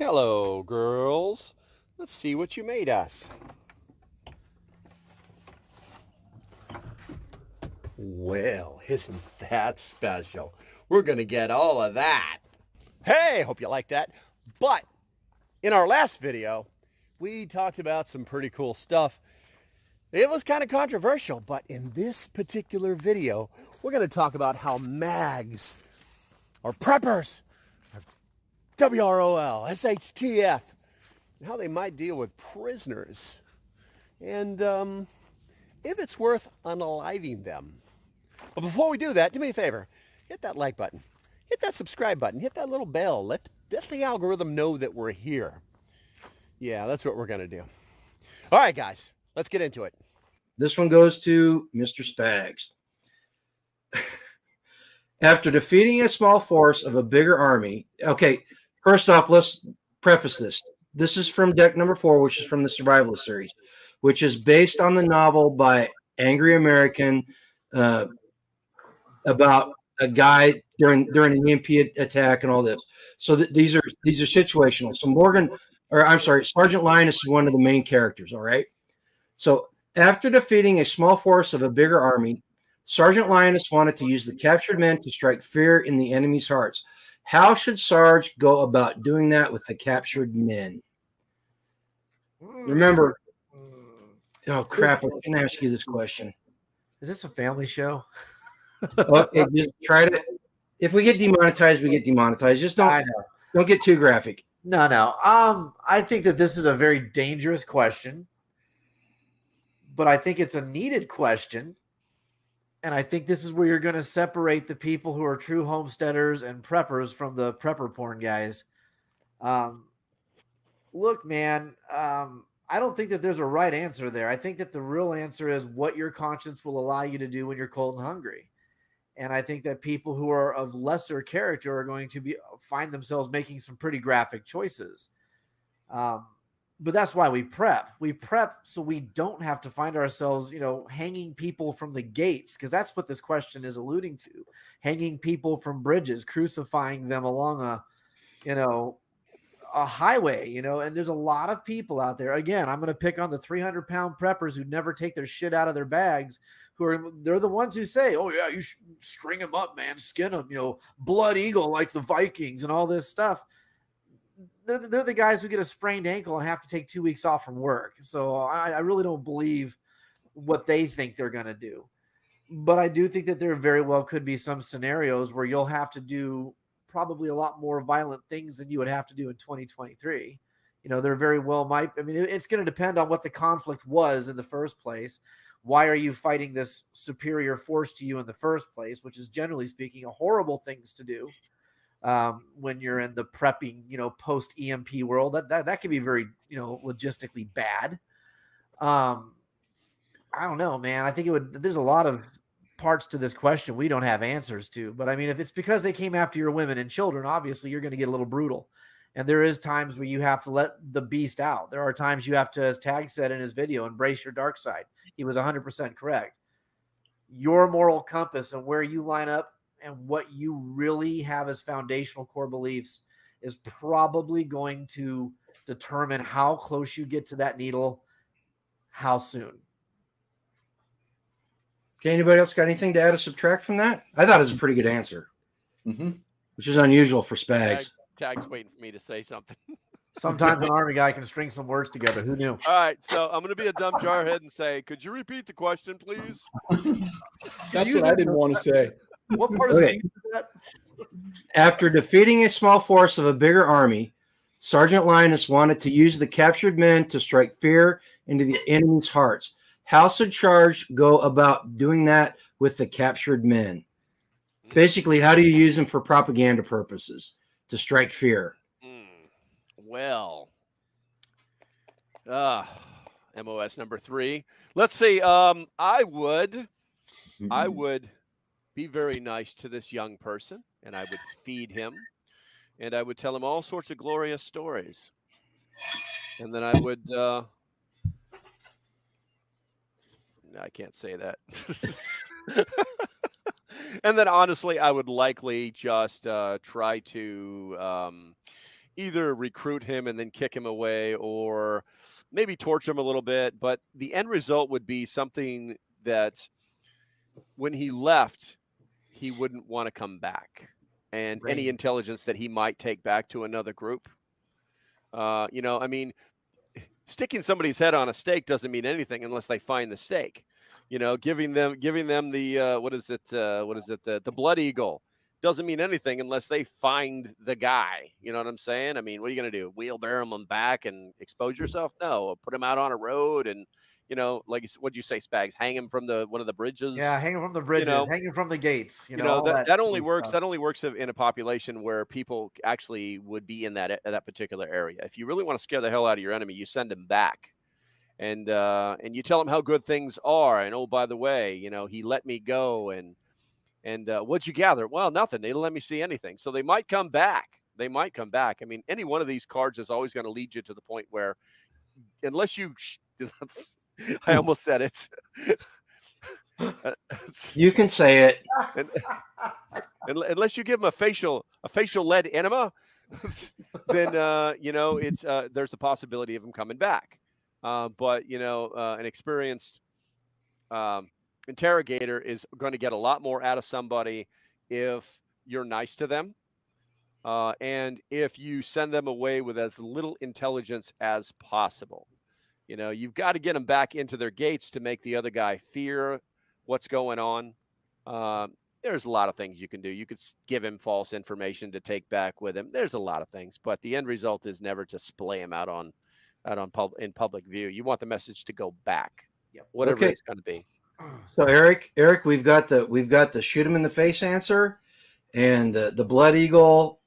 Hello, girls. Let's see what you made us. Well, isn't that special? We're going to get all of that. Hey, hope you like that. But in our last video, we talked about some pretty cool stuff. It was kind of controversial, but in this particular video, we're going to talk about how mags, or preppers, or WROL, SHTF, and how they might deal with prisoners, and if it's worth unaliving them. But before we do that, do me a favor, hit that like button, hit that subscribe button, hit that little bell, let the algorithm know that we're here. Yeah, that's what we're going to do. All right, guys, let's get into it. This one goes to Mr. Spags. After defeating a small force of a bigger army, okay, first off, let's preface this. This is from deck number 4, which is from the Survivalist series, which is based on the novel by Angry American about a guy during an EMP attack and all this. So these are situational. So Sergeant Linus is one of the main characters. All right. So after defeating a small force of a bigger army, Sergeant Linus wanted to use the captured men to strike fear in the enemy's hearts. How should Sarge go about doing that with the captured men? Remember, oh crap! I can ask you this question. Is this a family show? Okay, just try to. If we get demonetized, we get demonetized. Just don't get too graphic. No. I think that this is a very dangerous question, but I think it's a needed question. And I think this is where you're going to separate the people who are true homesteaders and preppers from the prepper porn guys. Look, man, I don't think that there's a right answer there. I think that the real answer is what your conscience will allow you to do when you're cold and hungry. And I think that people who are of lesser character are going to find themselves making some pretty graphic choices. But that's why we prep. We prep so we don't have to find ourselves, hanging people from the gates, because that's what this question is alluding to. Hanging people from bridges, crucifying them along a highway, and there's a lot of people out there. Again, I'm going to pick on the 300-pound preppers who never take their shit out of their bags. They're the ones who say, oh yeah, you should string them up, man, skin them, blood eagle like the Vikings and all this stuff. They're the guys who get a sprained ankle and have to take 2 weeks off from work. So I really don't believe what they think they're going to do. But I do think that there very well could be some scenarios where you'll have to do probably a lot more violent things than you would have to do in 2023. There very well might. I mean, it's going to depend on what the conflict was in the first place. Why are you fighting this superior force to you in the first place, which is generally speaking a horrible things to do when you're in the prepping, post EMP world. That can be very, logistically bad. I don't know, man. I think there's a lot of parts to this question we don't have answers to. But I mean, if it's because they came after your women and children, obviously you're going to get a little brutal. And there is times where you have to let the beast out. There are times you have to, as Tag said in his video, embrace your dark side. He was 100% correct. Your moral compass and where you line up and what you really have as foundational core beliefs is probably going to determine how close you get to that needle, how soon. Okay, anybody else got anything to add or subtract from that? I thought it was a pretty good answer, which is unusual for Spags. Tag's waiting for me to say something. Sometimes an army guy can string some words together. Who knew? All right, so I'm going to be a dumb jarhead and say, could you repeat the question, please? That's what I didn't want to say. What part of that? After defeating a small force of a bigger army, Sergeant Linus wanted to use the captured men to strike fear into the enemy's hearts. How should Sarge go about doing that with the captured men? Basically, how do you use them for propaganda purposes to strike fear? Well, MOS number 3. Let's see. I would be very nice to this young person, and I would feed him, and I would tell him all sorts of glorious stories, and then I would. I can't say that. And then honestly, I would likely just try to either recruit him and then kick him away, or maybe torture him a little bit. But the end result would be something that when he left, he wouldn't want to come back. And any intelligence that he might take back to another group. You know, I mean, sticking somebody's head on a stake doesn't mean anything unless they find the stake. You know, giving them the what is it? The blood eagle doesn't mean anything unless they find the guy. You know what I'm saying? I mean, what are you going to do? Wheelbarrow them back and expose yourself? No, put them out on a road and, you know, like, what'd you say, Spags? Hang him from one of the bridges? Yeah, hang him from the bridges, you know, hang him from the gates. You know, know that only works. That only works in a population where people actually would be in that particular area. If you really want to scare the hell out of your enemy, you send him back. And you tell him how good things are. And, oh, by the way, you know, he let me go. And what'd you gather? Well, nothing. They didn't let me see anything. So they might come back. They might come back. I mean, any one of these cards is always going to lead you to the point where, unless you, I almost said it. You can say it. Unless you give them a facial lead enema, then you know, it's there's the possibility of them coming back. But you know, an experienced interrogator is going to get a lot more out of somebody if you're nice to them, and if you send them away with as little intelligence as possible. You know, you've got to get them back into their gates to make the other guy fear what's going on. There's a lot of things you can do. You could give him false information to take back with him. There's a lot of things, but the end result is never to splay him out in public view. You want the message to go back, whatever it's going to be. So Eric, we've got the shoot him in the face answer, and the blood eagle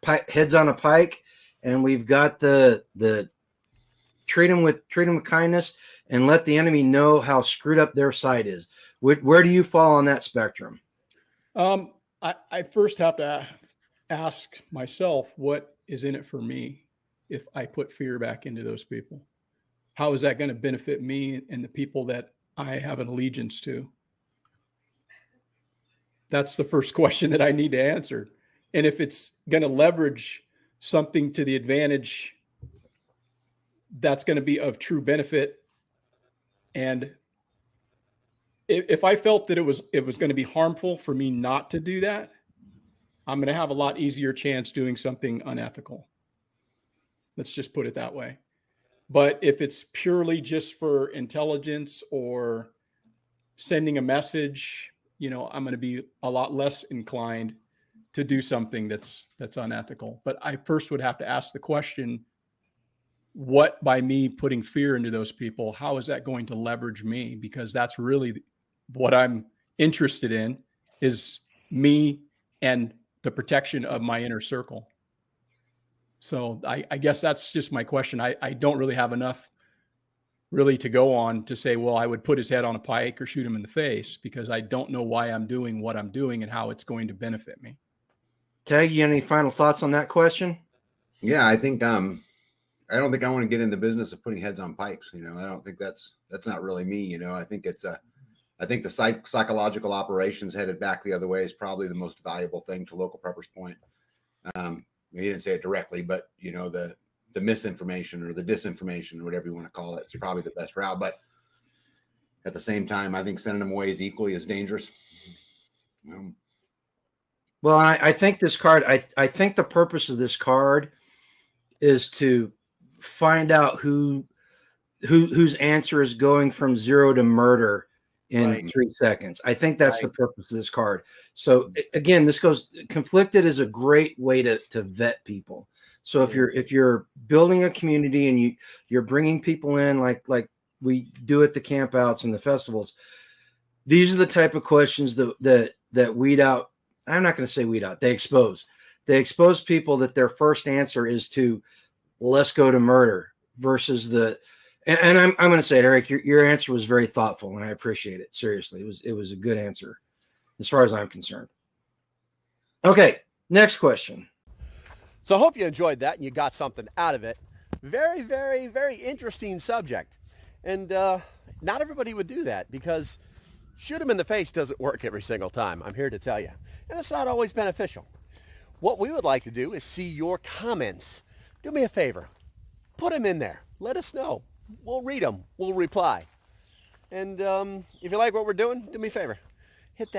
heads on a pike, and we've got the treat him with kindness and let the enemy know how screwed up their side is. Where do you fall on that spectrum? I first have to ask myself, what is in it for me if I put fear back into those people? How is that going to benefit me and the people that I have an allegiance to? That's the first question that I need to answer. And if it's going to leverage something to the advantage that's going to be of true benefit, and if I felt that it was going to be harmful for me not to do that, I'm going to have a lot easier chance doing something unethical. Let's just put it that way. But if it's purely just for intelligence or sending a message, you know, I'm going to be a lot less inclined to do something that's unethical. But I first would have to ask the question, what, by me putting fear into those people, how is that going to leverage me? Because that's really what I'm interested in, is me and the protection of my inner circle. So I guess that's just my question. I don't really have enough really to go on to say, well, I would put his head on a pike or shoot him in the face, because I don't know why I'm doing what I'm doing and how it's going to benefit me. Tag, you any final thoughts on that question? Yeah, I think I don't think I want to get in the business of putting heads on pikes. You know, I don't think that's not really me. You know, I think I think the psychological operations headed back the other way is probably the most valuable thing to local preppers point. He didn't say it directly, but you know, the misinformation or the disinformation or whatever you want to call it, it's probably the best route. But at the same time, I think sending them away is equally as dangerous. Well, I think this card, I think the purpose of this card is to find out whose answer is going from 0 to murder in 3 seconds. I think that's the purpose of this card. So again, conflicted is a great way to vet people. So if you're building a community and you're bringing people in like we do at the campouts and the festivals, these are the type of questions that weed out. I'm not going to say weed out. They expose people that their first answer is to, let's go to murder, versus and I'm going to say it, Eric, your answer was very thoughtful and I appreciate it. Seriously. It was a good answer as far as I'm concerned. Okay. Next question. So I hope you enjoyed that and you got something out of it. Very, very, very interesting subject. And not everybody would do that, because shoot them in the face doesn't work every single time. I'm here to tell you. And it's not always beneficial. What we would like to do is see your comments. do me a favor. Put them in there. Let us know. We'll read them. We'll reply. And if you like what we're doing, do me a favor. Hit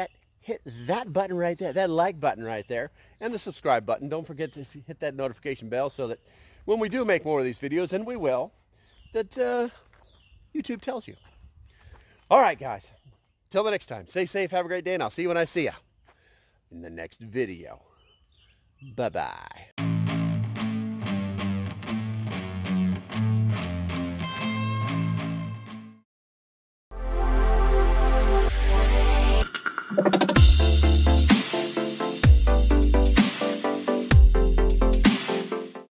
that button right there, that like button right there, and the subscribe button. Don't forget to hit that notification bell so that when we do make more of these videos, and we will, that YouTube tells you. All right, guys. Till the next time, stay safe, have a great day, and I'll see you when I see you in the next video. Bye-bye.